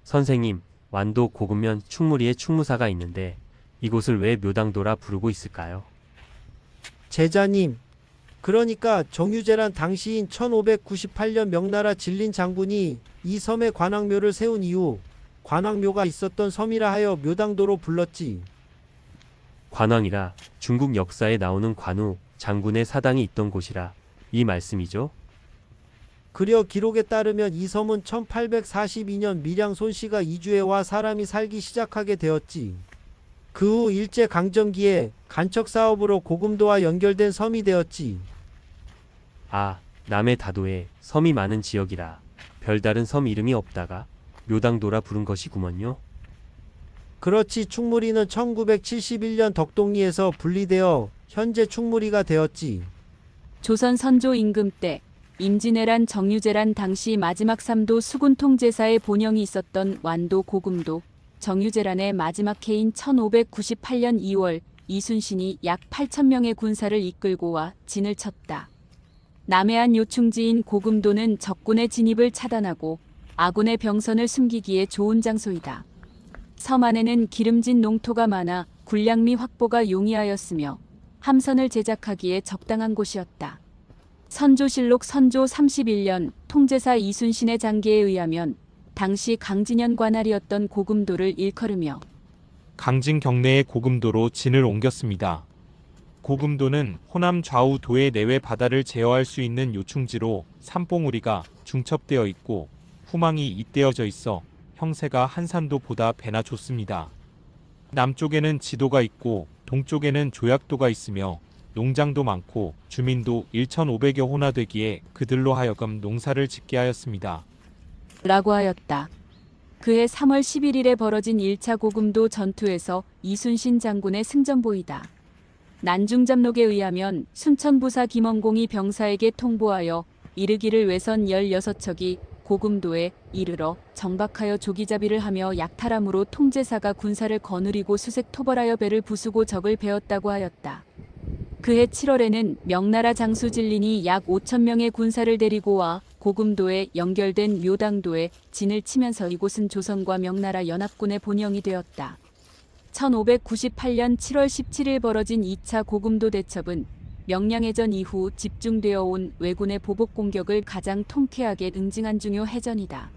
선생님, 완도 고금면 충무리에 충무사가 있는데 이곳을 왜 묘당도라 부르고 있을까요? 제자님, 그러니까 정유재란 당시인 1598년 명나라 진린 장군이 이 섬에 관악묘를 세운 이후 관악묘가 있었던 섬이라 하여 묘당도로 불렀지. 관왕이라 중국 역사에 나오는 관우 장군의 사당이 있던 곳이라 이 말씀이죠? 그려 기록에 따르면 이 섬은 1842년 밀양 손씨가 이주해 와 사람이 살기 시작하게 되었지. 그 후 일제강점기에 간척 사업으로 고금도와 연결된 섬이 되었지. 아, 남해 다도에 섬이 많은 지역이라 별다른 섬 이름이 없다가 묘당도라 부른 것이구먼요. 그렇지. 충무리는 1971년 덕동리에서 분리되어 현재 충무리가 되었지. 조선 선조 임금 때 임진왜란 정유재란 당시 마지막 3도 수군 통제사의 본영이 있었던 완도 고금도 정유재란의 마지막 해인 1598년 2월 이순신이 약 8,000명의 군사를 이끌고 와 진을 쳤다. 남해안 요충지인 고금도는 적군의 진입을 차단하고 아군의 병선을 숨기기에 좋은 장소이다. 섬 안에는 기름진 농토가 많아 군량미 확보가 용이하였으며 함선을 제작하기에 적당한 곳이었다. 선조실록 선조 31년 통제사 이순신의 장계에 의하면 당시 강진현 관할이었던 고금도를 일컬으며 강진 경내의 고금도로 진을 옮겼습니다. 고금도는 호남 좌우 도의 내외 바다를 제어할 수 있는 요충지로 산봉우리가 중첩되어 있고 후망이 잇대어져 있어 형세가 한산도보다 배나 좋습니다. 남쪽에는 지도가 있고 동쪽에는 조약도가 있으며 농장도 많고 주민도 1,500여 호나 되기에 그들로 하여금 농사를 짓게 하였습니다. 라고 하였다. 그해 3월 11일에 벌어진 1차 고금도 전투에서 이순신 장군의 승전보이다. 난중잡록에 의하면 순천부사 김원공이 병사에게 통보하여 이르기를 외선 16척이 고금도에 이르러 정박하여 조기자비를 하며 약탈함으로 통제사가 군사를 거느리고 수색 토벌하여 배를 부수고 적을 베었다고 하였다. 그해 7월에는 명나라 장수 진린이 약 5,000명의 군사를 데리고 와 고금도에 연결된 묘당도에 진을 치면서 이곳은 조선과 명나라 연합군의 본영이 되었다. 1598년 7월 17일 벌어진 2차 고금도 대첩은 명량해전 이후 집중되어 온 왜군의 보복 공격을 가장 통쾌하게 응징한 중요 해전이다.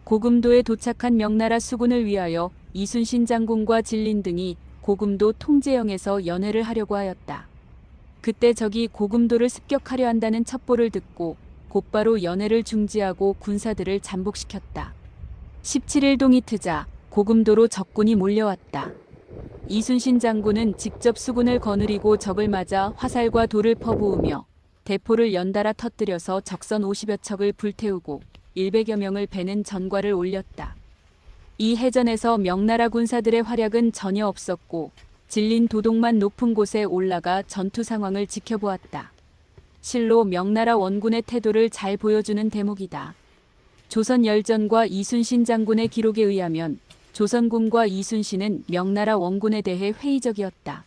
고금도에 도착한 명나라 수군을 위하여 이순신 장군과 진린 등이 고금도 통제영에서 연회를 하려고 하였다. 그때 적이 고금도를 습격하려 한다는 첩보를 듣고 곧바로 연회를 중지하고 군사들을 잠복시켰다. 17일 동이 트자 고금도로 적군이 몰려왔다. 이순신 장군은 직접 수군을 거느리고 적을 맞아 화살과 돌을 퍼부으며 대포를 연달아 터뜨려서 적선 50여 척을 불태우고 100여 명을 베는 전과를 올렸다. 이 해전에서 명나라 군사들의 활약은 전혀 없었고 진린 도동만 높은 곳에 올라가 전투 상황을 지켜보았다. 실로 명나라 원군의 태도를 잘 보여주는 대목이다. 조선 열전과 이순신 장군의 기록에 의하면 조선군과 이순신은 명나라 원군에 대해 회의적이었다.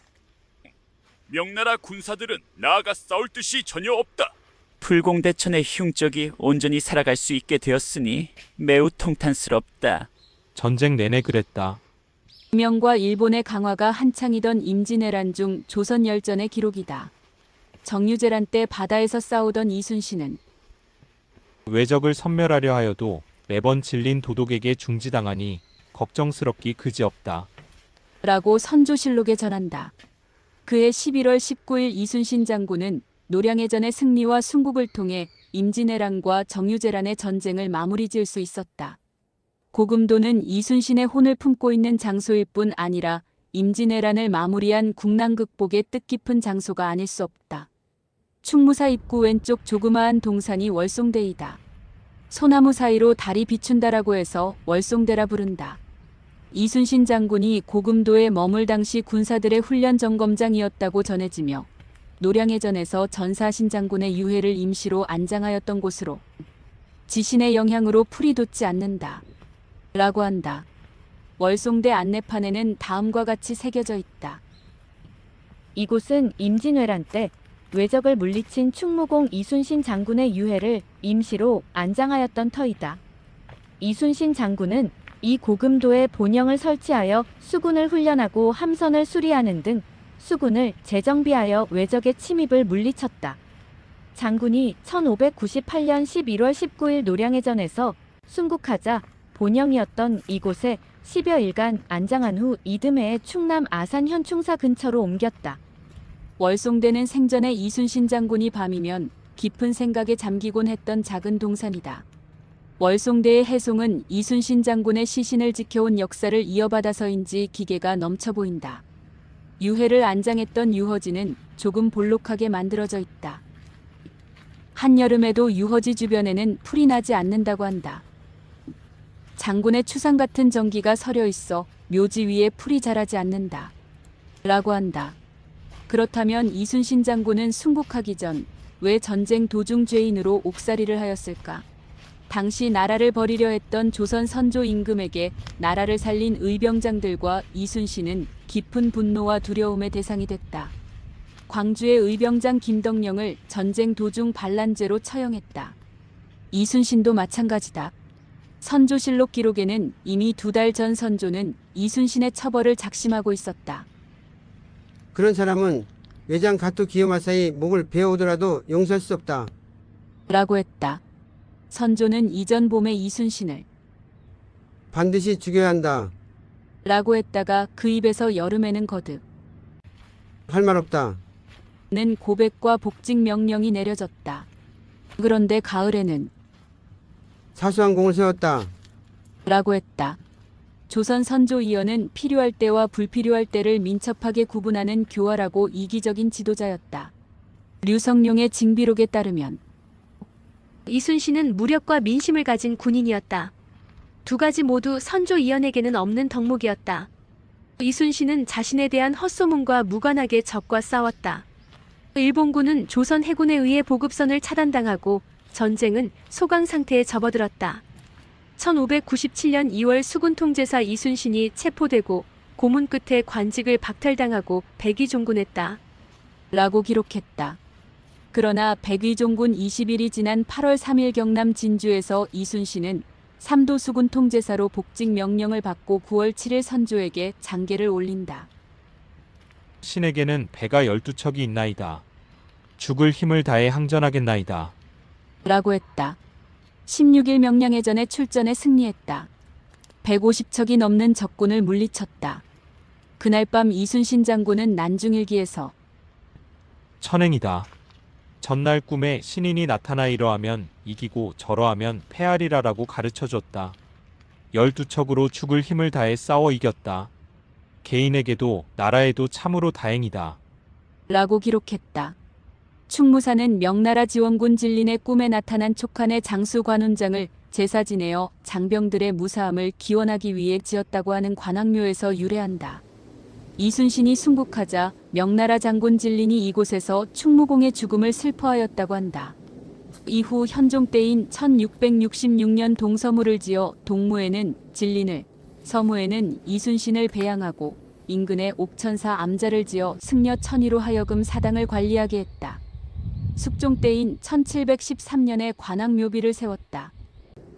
명나라 군사들은 나아가 싸울 뜻이 전혀 없다. 풀공대천의 흉적이 온전히 살아갈 수 있게 되었으니 매우 통탄스럽다. 전쟁 내내 그랬다. 명과 일본의 강화가 한창이던 임진왜란 중 조선 열전의 기록이다. 정유재란 때 바다에서 싸우던 이순신은 외적을 섬멸하려 하여도 매번 질린 도독에게 중지당하니 걱정스럽기 그지없다. 라고 선조실록에 전한다. 그해 11월 19일 이순신 장군은 노량해전의 승리와 순국을 통해 임진왜란과 정유재란의 전쟁을 마무리 지을 수 있었다. 고금도는 이순신의 혼을 품고 있는 장소일 뿐 아니라 임진왜란을 마무리한 국난 극복의 뜻깊은 장소가 아닐 수 없다. 충무사 입구 왼쪽 조그마한 동산이 월송대이다. 소나무 사이로 달이 비춘다라고 해서 월송대라 부른다. 이순신 장군이 고금도에 머물 당시 군사들의 훈련 점검장이었다고 전해지며 노량해전에서 전사신 장군의 유해를 임시로 안장하였던 곳으로 지신의 영향으로 풀이 돋지 않는다. 라고 한다. 월송대 안내판에는 다음과 같이 새겨져 있다. 이곳은 임진왜란 때 외적을 물리친 충무공 이순신 장군의 유해를 임시로 안장하였던 터이다. 이순신 장군은 이 고금도에 본영을 설치하여 수군을 훈련하고 함선을 수리하는 등 수군을 재정비하여 외적의 침입을 물리쳤다. 장군이 1598년 11월 19일 노량해전에서 순국하자 본영이었던 이곳에 10여일간 안장한 후 이듬해에 충남 아산 현충사 근처로 옮겼다. 월송대는 생전에 이순신 장군이 밤이면 깊은 생각에 잠기곤 했던 작은 동산이다. 월송대의 해송은 이순신 장군의 시신을 지켜온 역사를 이어받아서인지 기계가 넘쳐 보인다. 유해를 안장했던 유허지는 조금 볼록하게 만들어져 있다. 한여름에도 유허지 주변에는 풀이 나지 않는다고 한다. 장군의 추상 같은 정기가 서려 있어 묘지 위에 풀이 자라지 않는다. 라고 한다. 그렇다면 이순신 장군은 순국하기 전 왜 전쟁 도중 죄인으로 옥살이를 하였을까? 당시 나라를 버리려 했던 조선 선조 임금에게 나라를 살린 의병장들과 이순신은 깊은 분노와 두려움의 대상이 됐다. 광주의 의병장 김덕령을 전쟁 도중 반란죄로 처형했다. 이순신도 마찬가지다. 선조실록 기록에는 이미 2달 전 선조는 이순신의 처벌을 작심하고 있었다. 그런 사람은 외장 가토 기요마사의 목을 베어오더라도 용서할 수 없다. 라고 했다. 선조는 이전 봄에 이순신을 반드시 죽여야 한다. 라고 했다가 그 입에서 여름에는 거듭 할 말 없다. 는 고백과 복직 명령이 내려졌다. 그런데 가을에는 사소한 공을 세웠다. 라고 했다. 조선 선조 이연은 필요할 때와 불필요할 때를 민첩하게 구분하는 교활하고 이기적인 지도자였다. 류성룡의 징비록에 따르면 이순신은 무력과 민심을 가진 군인이었다. 두 가지 모두 선조 이연에게는 없는 덕목이었다. 이순신은 자신에 대한 헛소문과 무관하게 적과 싸웠다. 일본군은 조선 해군에 의해 보급선을 차단당하고 전쟁은 소강 상태에 접어들었다. 1597년 2월 수군 통제사 이순신이 체포되고 고문 끝에 관직을 박탈당하고 백의종군했다. 라고 기록했다. 그러나 백의종군 20일이 지난 8월 3일 경남 진주에서 이순신은 삼도 수군 통제사로 복직 명령을 받고 9월 7일 선조에게 장계를 올린다. 신에게는 배가 12척이 있나이다. 죽을 힘을 다해 항전하겠나이다. 라고 했다. 16일 명량해전에 출전해 승리했다. 150척이 넘는 적군을 물리쳤다. 그날 밤 이순신 장군은 난중일기에서 천행이다. 전날 꿈에 신인이 나타나 이러하면 이기고 저러하면 패하리라라고 가르쳐줬다. 12척으로 죽을 힘을 다해 싸워 이겼다. 개인에게도 나라에도 참으로 다행이다. 라고 기록했다. 충무사는 명나라 지원군 진린의 꿈에 나타난 촉한의 장수 관훈장을 제사 지내어 장병들의 무사함을 기원하기 위해 지었다고 하는 관악묘에서 유래한다. 이순신이 순국하자 명나라 장군 진린이 이곳에서 충무공의 죽음을 슬퍼하였다고 한다. 이후 현종 때인 1666년 동서무를 지어 동무에는 진린을, 서무에는 이순신을 배양하고 인근에 옥천사 암자를 지어 승려 천의로 하여금 사당을 관리하게 했다. 숙종 때인 1713년에 관악묘비를 세웠다.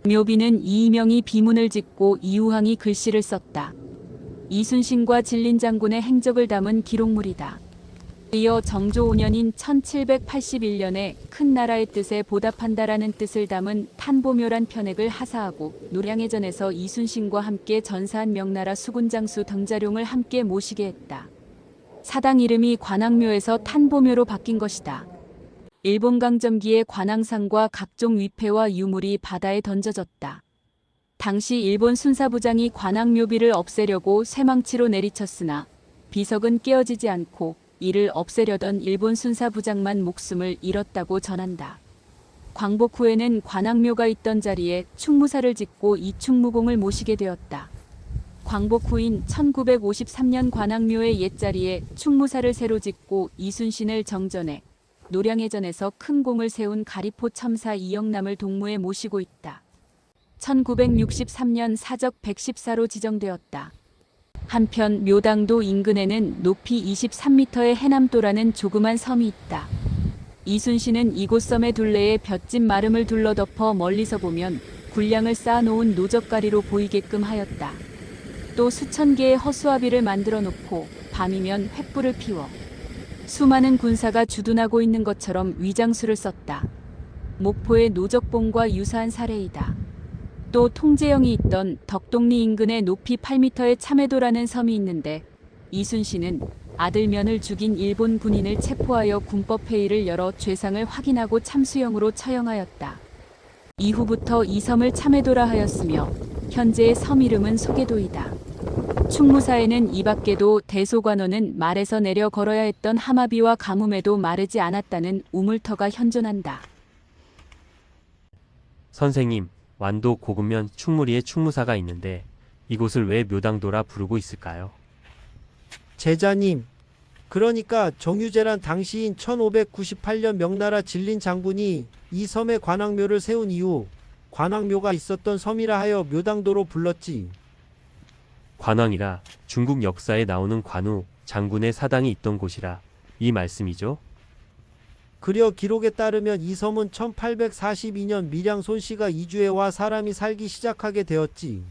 묘비는 이이명이 비문을 짓고 이우항이 글씨를 썼다. 이순신과 진린 장군의 행적을 담은 기록물이다. 이어 정조 5년인 1781년에 큰 나라의 뜻에 보답한다라는 뜻을 담은 탄보묘란 편액을 하사하고 노량해전에서 이순신과 함께 전사한 명나라 수군장수 등자룡을 함께 모시게 했다. 사당 이름이 관악묘에서 탄보묘로 바뀐 것이다. 일본 강점기에 관왕상과 각종 위패와 유물이 바다에 던져졌다. 당시 일본 순사부장이 관악묘비를 없애려고 쇠망치로 내리쳤으나 비석은 깨어지지 않고 이를 없애려던 일본 순사부장만 목숨을 잃었다고 전한다. 광복 후에는 관악묘가 있던 자리에 충무사를 짓고 이충무공을 모시게 되었다. 광복 후인 1953년 관악묘의 옛자리에 충무사를 새로 짓고 이순신을 정전해 노량해전에서 큰 공을 세운 가리포 첨사 이영남을 동무에 모시고 있다. 1963년 사적 114로 지정되었다. 한편 묘당도 인근에는 높이 23m의 해남도라는 조그만 섬이 있다. 이순신은 이곳 섬의 둘레에 볏짚 마름을 둘러덮어 멀리서 보면 군량을 쌓아놓은 노적가리로 보이게끔 하였다. 또 수천 개의 허수아비를 만들어 놓고 밤이면 횃불을 피워 수많은 군사가 주둔하고 있는 것처럼 위장수를 썼다. 목포의 노적봉과 유사한 사례이다. 또 통제영이 있던 덕동리 인근에 높이 8m의 참해도라는 섬이 있는데 이순신은 아들 면을 죽인 일본 군인을 체포하여 군법회의를 열어 죄상을 확인하고 참수형으로 처형하였다. 이후부터 이 섬을 참해도라 하였으며 현재의 섬 이름은 소개도이다. 충무사에는 이 밖에도 대소관원은 말에서 내려 걸어야 했던 하마비와 가뭄에도 마르지 않았다는 우물터가 현존한다. 선생님, 완도 고금면 충무리에 충무사가 있는데 이곳을 왜 묘당도라 부르고 있을까요? 제자님, 그러니까 정유재란 당시인 1598년 명나라 진린 장군이 이 섬에 관악묘를 세운 이후 관악묘가 있었던 섬이라 하여 묘당도로 불렀지. 관왕이라 중국 역사에 나오는 관우 장군의 사당이 있던 곳이라 이 말씀이죠? 그려 기록에 따르면 이 섬은 1842년 밀양 손씨가 이주해 와 사람이 살기 시작하게 되었지.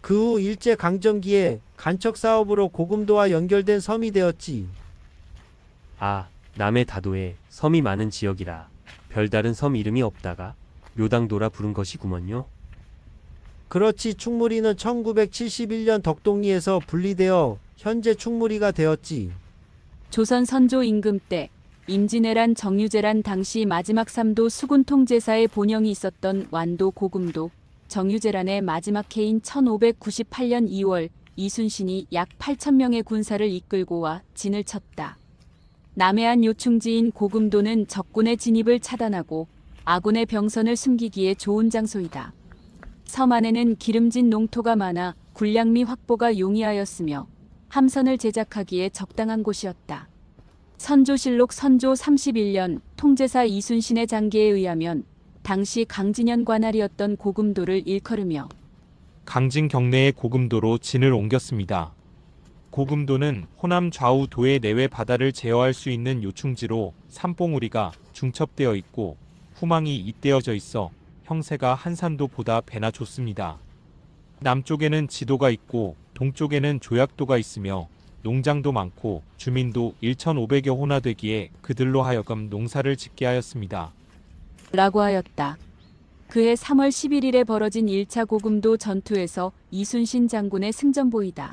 그 후 일제강점기에 간척 사업으로 고금도와 연결된 섬이 되었지. 아, 남해 다도에 섬이 많은 지역이라 별다른 섬 이름이 없다가 묘당도라 부른 것이구먼요. 그렇지. 충무리는 1971년 덕동리에서 분리되어 현재 충무리가 되었지. 조선 선조 임금 때 임진왜란 정유재란 당시 마지막 3도 수군 통제사의 본영이 있었던 완도 고금도 정유재란의 마지막 해인 1598년 2월 이순신이 약 8,000명의 군사를 이끌고 와 진을 쳤다. 남해안 요충지인 고금도는 적군의 진입을 차단하고 아군의 병선을 숨기기에 좋은 장소이다. 섬 안에는 기름진 농토가 많아 군량미 확보가 용이하였으며 함선을 제작하기에 적당한 곳이었다. 선조실록 선조 31년 통제사 이순신의 장계에 의하면 당시 강진현 관할이었던 고금도를 일컬으며 강진 경내의 고금도로 진을 옮겼습니다. 고금도는 호남 좌우 도의 내외 바다를 제어할 수 있는 요충지로 산봉우리가 중첩되어 있고 후망이 잇대어져 있어 형세가 한산도보다 배나 좋습니다. 남쪽에는 지도가 있고 동쪽에는 조약도가 있으며 농장도 많고 주민도 1,500여 호나 되기에 그들로 하여금 농사를 짓게 하였습니다. 라고 하였다. 그해 3월 11일에 벌어진 1차 고금도 전투에서 이순신 장군의 승전보이다.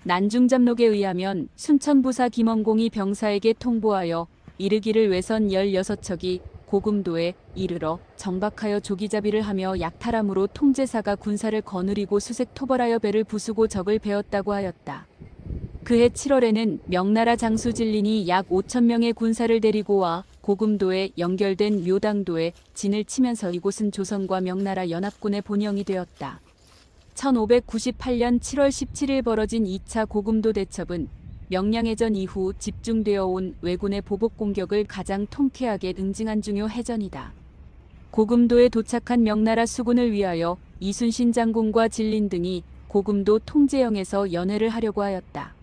난중잡록에 의하면 순천부사 김원공이 병사에게 통보하여 이르기를 외선 16척이 고금도에 이르러 정박하여 조기자비를 하며 약탈함으로 통제사가 군사를 거느리고 수색 토벌하여 배를 부수고 적을 베었다고 하였다. 그해 7월에는 명나라 장수 진린이 약 5,000명의 군사를 데리고 와 고금도에 연결된 묘당도에 진을 치면서 이곳은 조선과 명나라 연합군의 본영이 되었다. 1598년 7월 17일 벌어진 2차 고금도 대첩은 명량해전 이후 집중되어 온 왜군의 보복 공격을 가장 통쾌하게 응징한 중요 해전이다. 고금도에 도착한 명나라 수군을 위하여 이순신 장군과 진린 등이 고금도 통제영에서 연회를 하려고 하였다.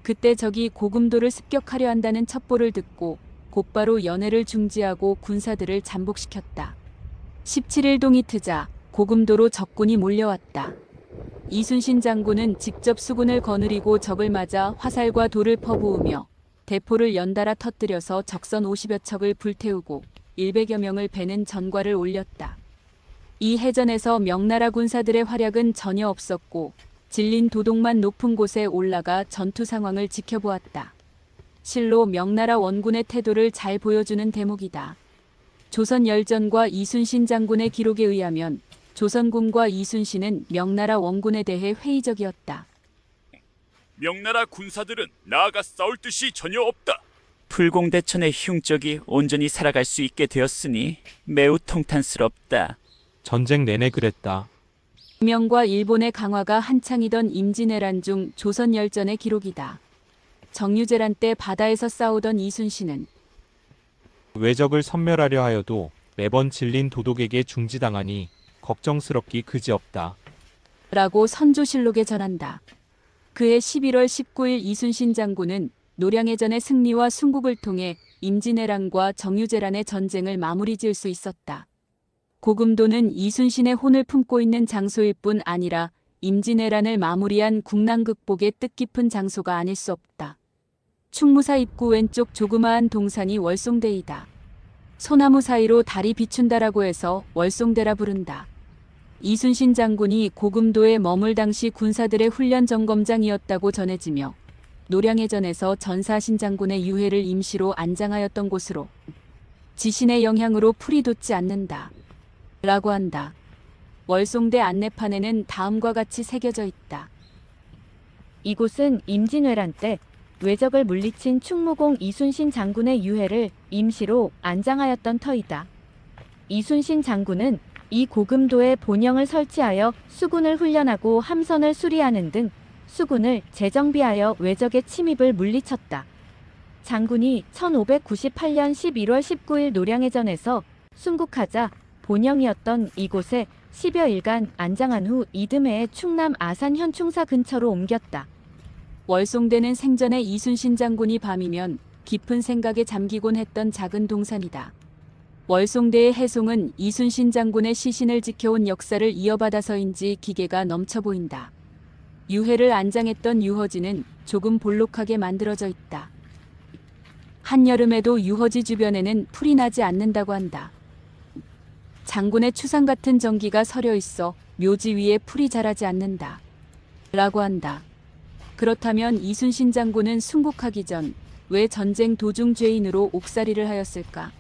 그때 적이 고금도를 습격하려 한다는 첩보를 듣고 곧바로 연회를 중지하고 군사들을 잠복시켰다. 17일 동이 트자 고금도로 적군이 몰려왔다. 이순신 장군은 직접 수군을 거느리고 적을 맞아 화살과 돌을 퍼부으며 대포를 연달아 터뜨려서 적선 50여 척을 불태우고 100여 명을 베는 전과를 올렸다. 이 해전에서 명나라 군사들의 활약은 전혀 없었고 진린 도동만 높은 곳에 올라가 전투 상황을 지켜보았다. 실로 명나라 원군의 태도를 잘 보여주는 대목이다. 조선 열전과 이순신 장군의 기록에 의하면 조선군과 이순신은 명나라 원군에 대해 회의적이었다. 명나라 군사들은 나아가 싸울 뜻이 전혀 없다. 풀공대천의 흉적이 온전히 살아갈 수 있게 되었으니 매우 통탄스럽다. 전쟁 내내 그랬다. 명과 일본의 강화가 한창이던 임진왜란 중 조선 열전의 기록이다. 정유재란 때 바다에서 싸우던 이순신은 외적을 섬멸하려 하여도 매번 진린 도독에게 중지당하니 걱정스럽기 그지없다. 라고 선조실록에 전한다. 그해 11월 19일 이순신 장군은 노량해전의 승리와 순국을 통해 임진왜란과 정유재란의 전쟁을 마무리 지을 수 있었다. 고금도는 이순신의 혼을 품고 있는 장소일 뿐 아니라 임진왜란을 마무리한 국난극복의 뜻깊은 장소가 아닐 수 없다. 충무사 입구 왼쪽 조그마한 동산이 월송대이다. 소나무 사이로 달이 비춘다라고 해서 월송대라 부른다. 이순신 장군이 고금도에 머물 당시 군사들의 훈련 점검장이었다고 전해지며 노량해전에서 전사신 장군의 유해를 임시로 안장하였던 곳으로 지신의 영향으로 풀이 돋지 않는다. 라고 한다. 월송대 안내판에는 다음과 같이 새겨져 있다. 이곳은 임진왜란 때 왜적을 물리친 충무공 이순신 장군의 유해를 임시로 안장하였던 터이다. 이순신 장군은 이 고금도에 본영을 설치하여 수군을 훈련하고 함선을 수리하는 등 수군을 재정비하여 왜적의 침입을 물리쳤다. 장군이 1598년 11월 19일 노량해전에서 순국하자 본영이었던 이곳에 10여일간 안장한 후 이듬해에 충남 아산 현충사 근처로 옮겼다. 월송대는 생전에 이순신 장군이 밤이면 깊은 생각에 잠기곤 했던 작은 동산이다. 월송대의 해송은 이순신 장군의 시신을 지켜온 역사를 이어받아서인지 기계가 넘쳐 보인다. 유해를 안장했던 유허지는 조금 볼록하게 만들어져 있다. 한여름에도 유허지 주변에는 풀이 나지 않는다고 한다. 장군의 추상 같은 정기가 서려 있어 묘지 위에 풀이 자라지 않는다. 라고 한다. 그렇다면 이순신 장군은 순국하기 전 왜 전쟁 도중 죄인으로 옥살이를 하였을까?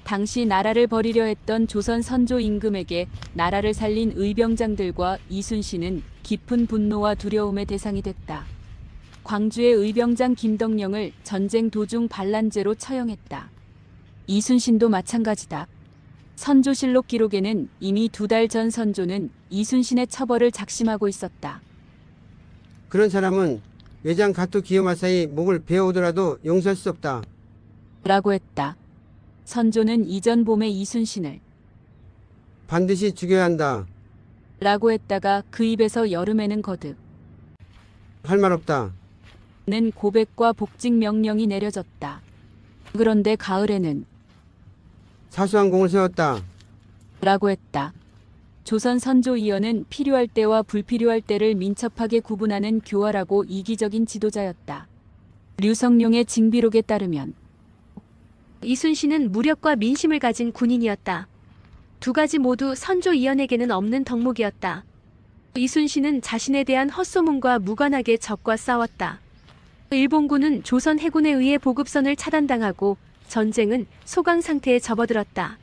당시 나라를 버리려 했던 조선 선조 임금에게 나라를 살린 의병장들과 이순신은 깊은 분노와 두려움의 대상이 됐다. 광주의 의병장 김덕령을 전쟁 도중 반란죄로 처형했다. 이순신도 마찬가지다. 선조실록 기록에는 이미 2달 전 선조는 이순신의 처벌을 작심하고 있었다. 그런 사람은 외장 가토 기요마사의 목을 베어오더라도 용서할 수 없다. 라고 했다. 선조는 이전 봄에 이순신을 반드시 죽여야 한다. 라고 했다가 그 입에서 여름에는 거듭 할 말 없다. 는 고백과 복직 명령이 내려졌다. 그런데 가을에는 사소한 공을 세웠다. 라고 했다. 조선 선조 이어는 필요할 때와 불필요할 때를 민첩하게 구분하는 교활하고 이기적인 지도자였다. 류성룡의 징비록에 따르면 이순신은 무력과 민심을 가진 군인이었다. 두 가지 모두 선조 이연에게는 없는 덕목이었다. 이순신은 자신에 대한 헛소문과 무관하게 적과 싸웠다. 일본군은 조선 해군에 의해 보급선을 차단당하고 전쟁은 소강 상태에 접어들었다.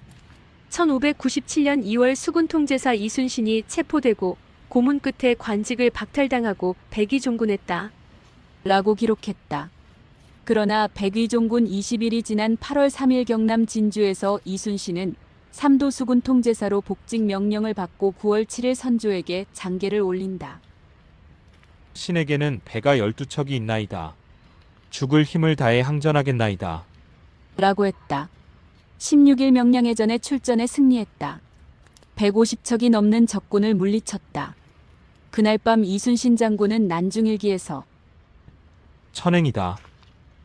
1597년 2월 수군 통제사 이순신이 체포되고 고문 끝에 관직을 박탈당하고 백의종군했다. 라고 기록했다. 그러나 백의종군 20일이 지난 8월 3일 경남 진주에서 이순신은 삼도 수군 통제사로 복직 명령을 받고 9월 7일 선조에게 장계를 올린다. 신에게는 배가 12척이 있나이다. 죽을 힘을 다해 항전하겠나이다. 라고 했다. 16일 명량해전에 출전해 승리했다. 150척이 넘는 적군을 물리쳤다. 그날 밤 이순신 장군은 난중일기에서 천행이다.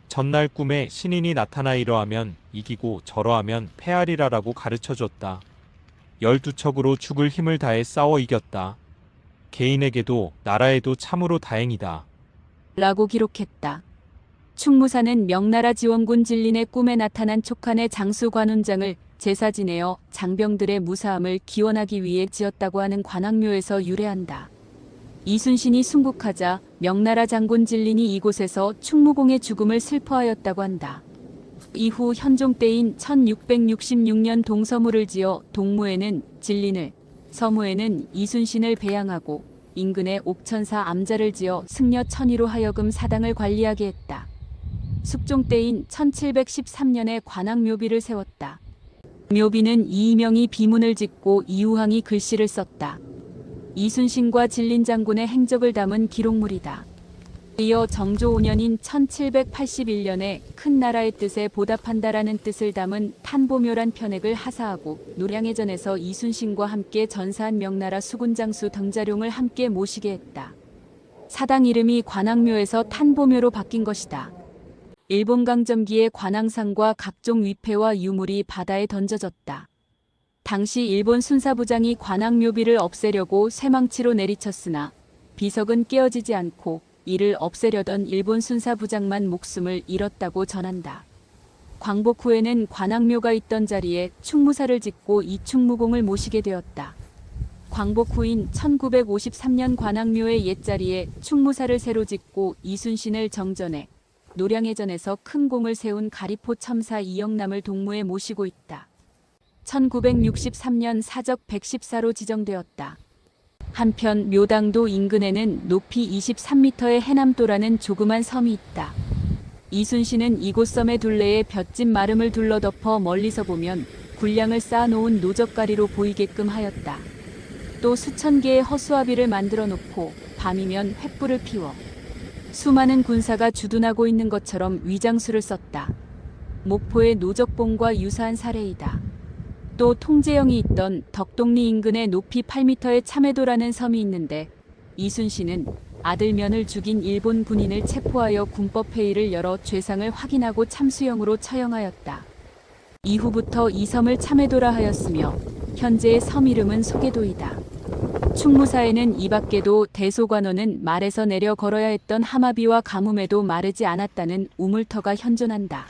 전날 꿈에 신인이 나타나 이러하면 이기고 저러하면 패하리라라고 가르쳐줬다. 12척으로 죽을 힘을 다해 싸워 이겼다. 개인에게도 나라에도 참으로 다행이다. 라고 기록했다. 충무사는 명나라 지원군 진린의 꿈에 나타난 촉한의 장수 관훈장을 제사 지내어 장병들의 무사함을 기원하기 위해 지었다고 하는 관악묘에서 유래한다. 이순신이 순국하자 명나라 장군 진린이 이곳에서 충무공의 죽음을 슬퍼하였다고 한다. 이후 현종 때인 1666년 동서무를 지어 동무에는 진린을, 서무에는 이순신을 배양하고 인근에 옥천사 암자를 지어 승려 천의로 하여금 사당을 관리하게 했다. 숙종 때인 1713년에 관악묘비를 세웠다. 묘비는 이이명이 비문을 짓고 이우항이 글씨를 썼다. 이순신과 진린 장군의 행적을 담은 기록물이다. 이어 정조 5년인 1781년에 큰 나라의 뜻에 보답한다라는 뜻을 담은 탄보묘란 편액을 하사하고 노량해전에서 이순신과 함께 전사한 명나라 수군장수 등자룡을 함께 모시게 했다. 사당 이름이 관악묘에서 탄보묘로 바뀐 것이다. 일본 강점기에 관왕상과 각종 위패와 유물이 바다에 던져졌다. 당시 일본 순사부장이 관악묘비를 없애려고 쇠망치로 내리쳤으나 비석은 깨어지지 않고 이를 없애려던 일본 순사부장만 목숨을 잃었다고 전한다. 광복 후에는 관악묘가 있던 자리에 충무사를 짓고 이충무공을 모시게 되었다. 광복 후인 1953년 관악묘의 옛자리에 충무사를 새로 짓고 이순신을 정전해 노량해전에서 큰 공을 세운 가리포 첨사 이영남을 동무에 모시고 있다. 1963년 사적 114로 지정되었다. 한편 묘당도 인근에는 높이 23m의 해남도라는 조그만 섬이 있다. 이순신은 이곳 섬의 둘레에 볏짚 마름을 둘러덮어 멀리서 보면 군량을 쌓아놓은 노적가리로 보이게끔 하였다. 또 수천 개의 허수아비를 만들어 놓고 밤이면 횃불을 피워 수많은 군사가 주둔하고 있는 것처럼 위장수를 썼다. 목포의 노적봉과 유사한 사례이다. 또 통제영이 있던 덕동리 인근에 높이 8m의 참해도라는 섬이 있는데 이순신은 아들면을 죽인 일본 군인을 체포하여 군법회의를 열어 죄상을 확인하고 참수형으로 처형하였다. 이후부터 이 섬을 참해도라 하였으며 현재의 섬 이름은 소개도이다. 충무사에는 이 밖에도 대소관원은 말에서 내려 걸어야 했던 하마비와 가뭄에도 마르지 않았다는 우물터가 현존한다.